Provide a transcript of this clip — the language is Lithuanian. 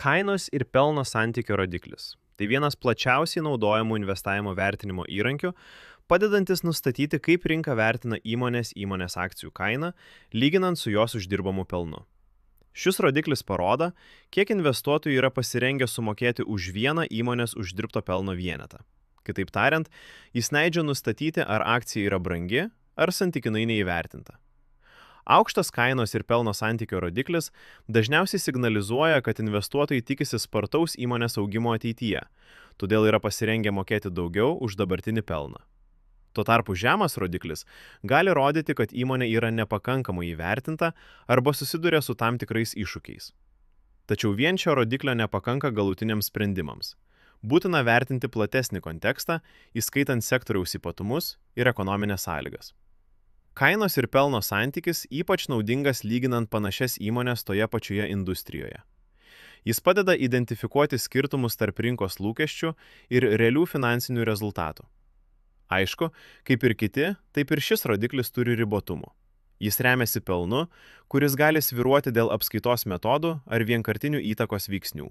Kainos ir pelno santykio rodiklis. Tai vienas plačiausiai naudojamų investavimo vertinimo įrankių, padedantis nustatyti, kaip rinka vertina įmonės akcijų kainą, lyginant su jos uždirbamu pelnu. Šis rodiklis parodo, kiek investuotojų yra pasirengę sumokėti už vieną įmonės uždirbto pelno vienetą. Kitaip tariant, jis leidžia nustatyti, ar akcija yra brangi ar santykinai neįvertinta. Aukštas kainos ir pelno santykio rodiklis dažniausiai signalizuoja, kad investuotojai tikisi spartaus įmonės augimo ateityje, todėl yra pasirengę mokėti daugiau už dabartinį pelną. Tuo tarpu žemas rodiklis gali rodyti, kad įmonė yra nepakankamai įvertinta arba susiduria su tam tikrais iššūkiais. Tačiau vien šio rodiklio nepakanka galutiniams sprendimams. Būtina vertinti platesnį kontekstą, įskaitant sektoriaus ypatumus ir ekonominės sąlygas. Kainos ir pelno santykis ypač naudingas lyginant panašias įmonės toje pačioje industrijoje. Jis padeda identifikuoti skirtumus tarp rinkos lūkesčių ir realių finansinių rezultatų. Aišku, kaip ir kiti, taip ir šis rodiklis turi ribotumų. Jis remiasi pelnu, kuris gali svyruoti dėl apskaitos metodų ar vienkartinių įtakos veiksnių.